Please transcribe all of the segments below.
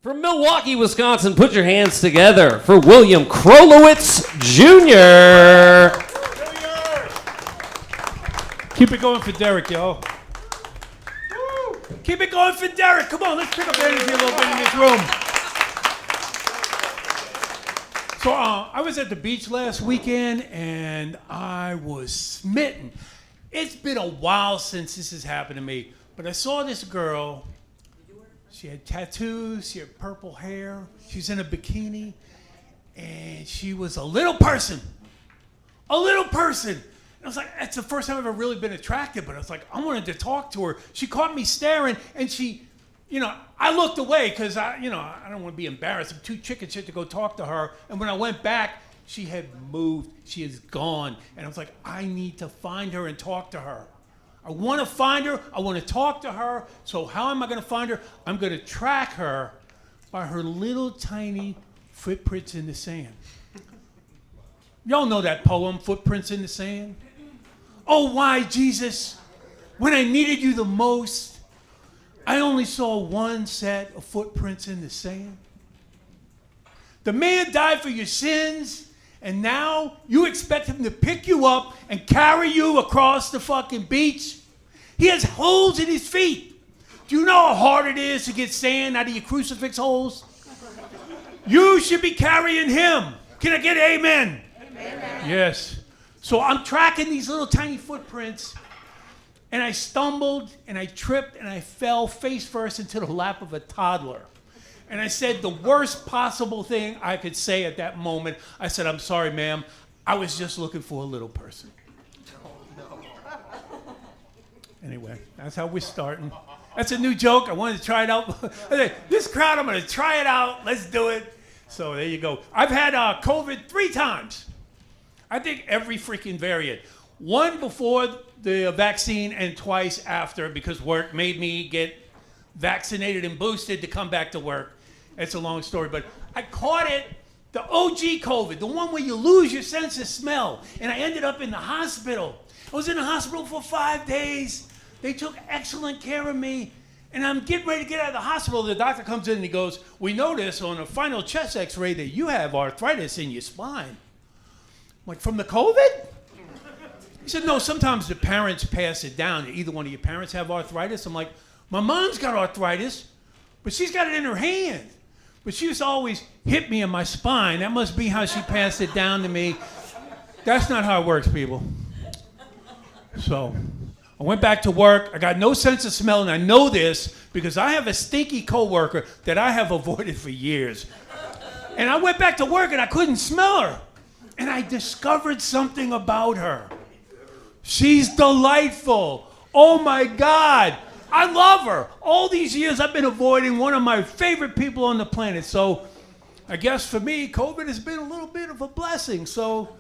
From Milwaukee, Wisconsin, put your hands together for William Krolowitz Jr. Keep it going for Derek, yo. Keep it going for Derek. Come on, let's pick up the energy a little bit in this room. So I was at the beach last weekend, and I was smitten. It's been a while since this has happened to me, but I saw this girl. She had tattoos, she had purple hair, she was in a bikini, and she was a little person. A little person. And I was like, that's the first time I've ever really been attracted, but I was like, I wanted to talk to her. She caught me staring, and she, I looked away because I don't want to be embarrassed. I'm too chicken shit to go talk to her. And when I went back, she had moved, she is gone. And I was like, I need to find her and talk to her. I want to find her. I want to talk to her. So how am I going to find her? I'm going to track her by her little tiny footprints in the sand. Y'all know that poem, Footprints in the Sand? Oh, why, Jesus, when I needed you the most, I only saw one set of footprints in the sand. The man died for your sins, and now you expect him to pick you up and carry you across the fucking beach? He has holes in his feet. Do you know how hard it is to get sand out of your crucifix holes? You should be carrying him. Can I get an amen? Amen. Yes. So I'm tracking these little tiny footprints, and I stumbled, and I tripped, and I fell face first into the lap of a toddler. And I said the worst possible thing I could say at that moment. I said, I'm sorry, ma'am. I was just looking for a little person. Anyway, that's how we're starting. That's a new joke. I wanted to try it out. This crowd, I'm going to try it out. Let's do it. So there you go. I've had COVID 3 times. I think every freaking variant. One before the vaccine and twice after because work made me get vaccinated and boosted to come back to work. It's a long story, but I caught it, the OG COVID, the one where you lose your sense of smell. And I ended up in the hospital. I was in the hospital for 5 days. They took excellent care of me. And I'm getting ready to get out of the hospital. The doctor comes in and he goes, we notice on a final chest x-ray that you have arthritis in your spine. I'm like, from the COVID? He said, no, sometimes the parents pass it down. Either one of your parents have arthritis. I'm like, my mom's got arthritis, but she's got it in her hand. But she used to always hit me in my spine. That must be how she passed it down to me. That's not how it works, people. So I went back to work. I got no sense of smell, and I know this because I have a stinky coworker that I have avoided for years. And I went back to work, and I couldn't smell her. And I discovered something about her. She's delightful. Oh, my God. I love her. All these years I've been avoiding one of my favorite people on the planet. So I guess for me, COVID has been a little bit of a blessing. So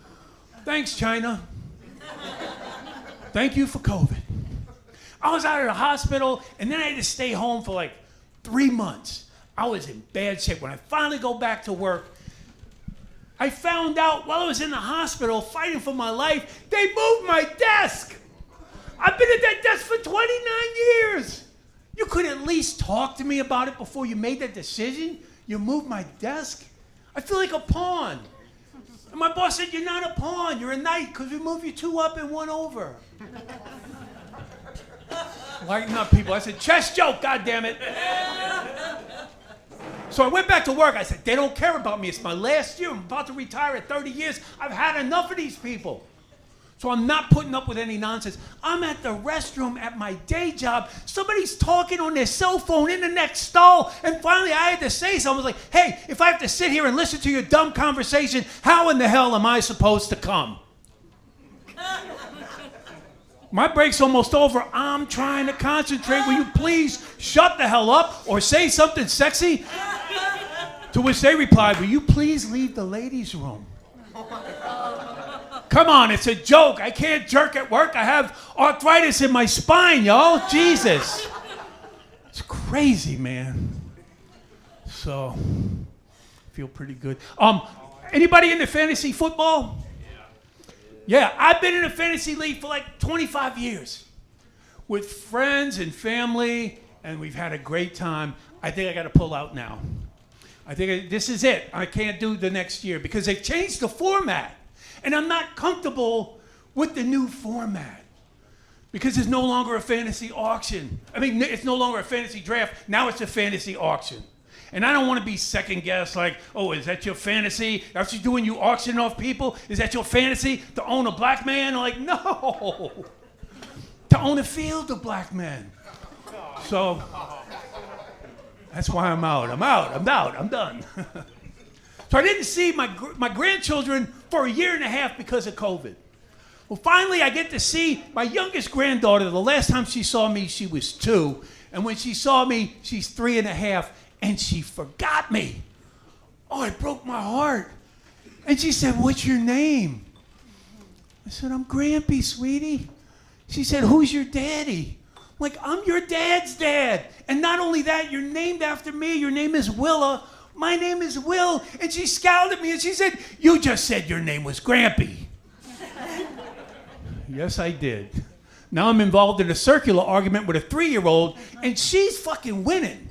thanks, China. Thank you for COVID. I was out of the hospital, and then I had to stay home for like 3 months. I was in bad shape. When I finally go back to work, I found out while I was in the hospital fighting for my life, they moved my desk. I've been at that desk for 29 years. You could at least talk to me about it before you made that decision. You moved my desk. I feel like a pawn. And my boss said, you're not a pawn, you're a knight because we move you 2 up and 1 over. Lighten up, people. I said, chess joke, goddammit. So I went back to work. I said, they don't care about me. It's my last year. I'm about to retire at 30 years. I've had enough of these people. So I'm not putting up with any nonsense. I'm at the restroom at my day job. Somebody's talking on their cell phone in the next stall. And finally I had to say something. I was like, hey, if I have to sit here and listen to your dumb conversation, how in the hell am I supposed to come? My break's almost over. I'm trying to concentrate. Will you please shut the hell up or say something sexy? To which they replied, will you please leave the ladies' room? Come on, it's a joke. I can't jerk at work. I have arthritis in my spine, y'all. Jesus. It's crazy, man. So, I feel pretty good. Anybody into fantasy football? Yeah, I've been in a fantasy league for like 25 years with friends and family, and we've had a great time. I think I got to pull out now. I think this is it. I can't do the next year because they've changed the format. And I'm not comfortable with the new format because it's no longer a fantasy auction. I mean, it's no longer a fantasy draft. Now it's a fantasy auction. And I don't want to be second guessed like, oh, is that your fantasy? That's what you're doing, you auction off people? Is that your fantasy to own a black man? I'm like, no. To own a field of black men. So that's why I'm out. I'm done. So I didn't see my grandchildren for a year and a half because of COVID. Well, finally I get to see my youngest granddaughter. The last time she saw me, she was 2. And when she saw me, she's 3.5. And she forgot me. Oh, it broke my heart. And she said, what's your name? I said, I'm Grampy, sweetie. She said, who's your daddy? I'm like, I'm your dad's dad. And not only that, you're named after me. Your name is Willa. My name is Will. And she scowled at me and she said, you just said your name was Grampy. Yes, I did. Now I'm involved in a circular argument with a 3-year-old, and she's fucking winning.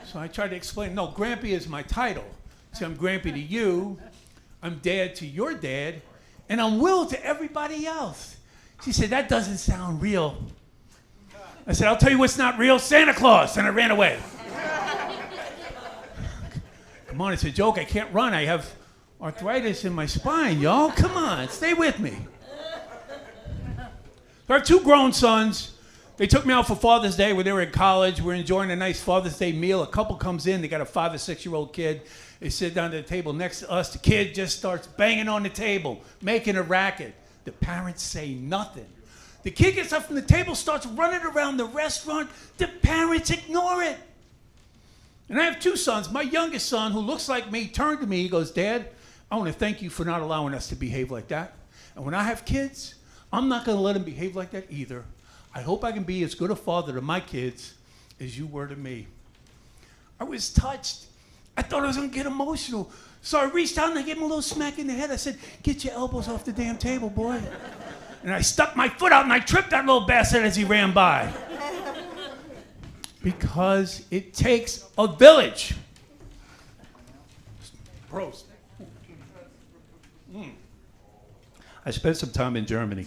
So I tried to explain, no, Grampy is my title. See, I'm Grampy to you, I'm Dad to your dad, and I'm Will to everybody else. She said, that doesn't sound real. I said, I'll tell you what's not real, Santa Claus, and I ran away. Come on, it's a joke, I can't run, I have arthritis in my spine, y'all. Come on, stay with me. So I have 2 grown sons. They took me out for Father's Day when they were in college. We're enjoying a nice Father's Day meal. A couple comes in. They got a 5 or 6-year-old kid. They sit down at the table next to us. The kid just starts banging on the table, making a racket. The parents say nothing. The kid gets up from the table, starts running around the restaurant. The parents ignore it. And I have 2 sons. My youngest son, who looks like me, turned to me. He goes, Dad, I want to thank you for not allowing us to behave like that. And when I have kids, I'm not going to let them behave like that either. I hope I can be as good a father to my kids as you were to me. I was touched. I thought I was going to get emotional. So I reached out and I gave him a little smack in the head. I said, get your elbows off the damn table, boy. And I stuck my foot out and I tripped that little bastard as he ran by. Because it takes a village. Prost. I spent some time in Germany.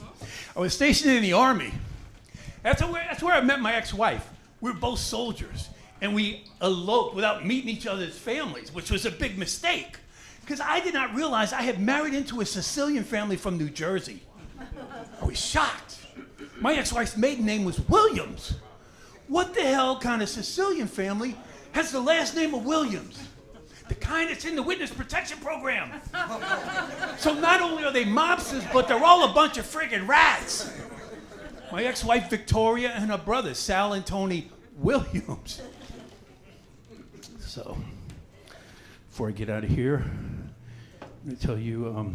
I was stationed in the army. That's where I met my ex-wife. We were both soldiers, and we eloped without meeting each other's families, which was a big mistake, because I did not realize I had married into a Sicilian family from New Jersey. I was shocked. My ex-wife's maiden name was Williams. What the hell kind of Sicilian family has the last name of Williams? The kind that's in the witness protection program. So not only are they mobsters, but they're all a bunch of friggin' rats. My ex-wife Victoria and her brothers, Sal and Tony Williams. So, before I get out of here, let me tell you,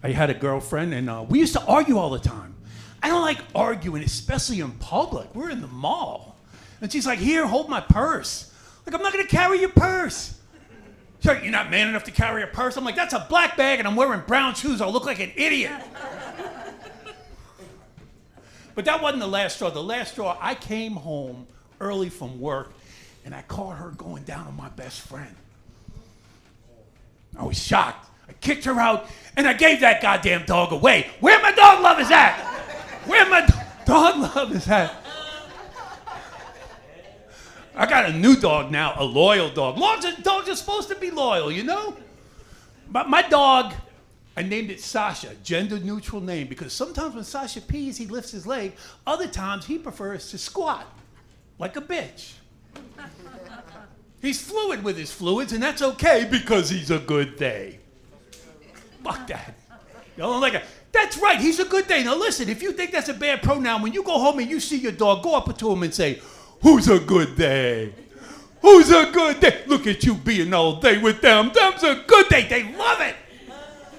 I had a girlfriend and we used to argue all the time. I don't like arguing, especially in public. We're in the mall. And she's like, here, hold my purse. Like, I'm not gonna carry your purse. She's like, you're not man enough to carry a purse? I'm like, that's a black bag and I'm wearing brown shoes. I'll look like an idiot. But that wasn't the last straw. The last straw, I came home early from work, and I caught her going down on my best friend. I was shocked. I kicked her out, and I gave that goddamn dog away. Where my dog love is at? Where my dog love is at? I got a new dog now, a loyal dog. Dogs are supposed to be loyal, you know? But my dog, I named it Sasha, gender-neutral name, because sometimes when Sasha pees, he lifts his leg. Other times, he prefers to squat, like a bitch. He's fluid with his fluids, and that's okay because he's a good day. Fuck that. You know, that's right, he's a good day. Now listen, if you think that's a bad pronoun, when you go home and you see your dog, go up to him and say, who's a good day? Who's a good day? Look at you being all day with them. Them's a good day. They love it.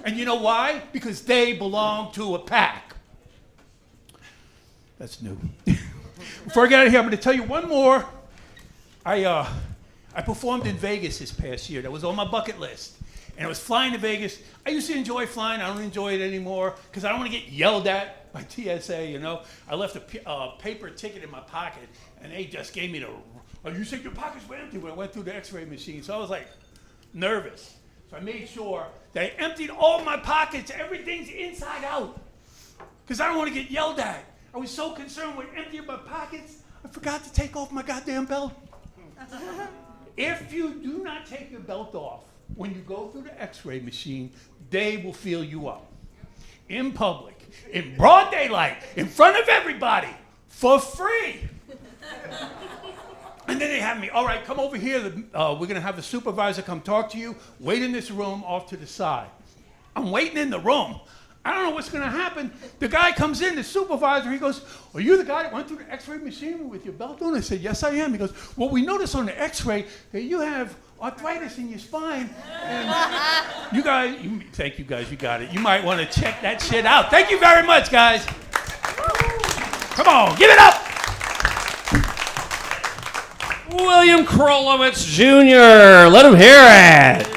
And you know why? Because they belong to a pack. That's new. Before I get out of here, I'm going to tell you one more. I performed in Vegas this past year. That was on my bucket list. And I was flying to Vegas. I used to enjoy flying. I don't enjoy it anymore because I don't want to get yelled at by TSA, you know. I left a paper ticket in my pocket, and they just gave me the oh, you said your pockets were empty when I went through the x-ray machine. So I was like nervous. So I made sure that I emptied all my pockets. Everything's inside out. Because I don't want to get yelled at. I was so concerned with emptying my pockets, I forgot to take off my goddamn belt. If you do not take your belt off when you go through the x-ray machine, they will feel you up. In public, in broad daylight, in front of everybody, for free. And then they have me, all right, come over here. We're going to have a supervisor come talk to you. Wait in this room off to the side. I'm waiting in the room. I don't know what's going to happen. The guy comes in, the supervisor, he goes, are you the guy that went through the x-ray machine with your belt on? I said, yes, I am. He goes, well, we noticed on the x-ray that you have arthritis in your spine. And you guys, thank you guys, you got it. You might want to check that shit out. Thank you very much, guys. Come on, give it up. William Krolowitz Jr. Let him hear it.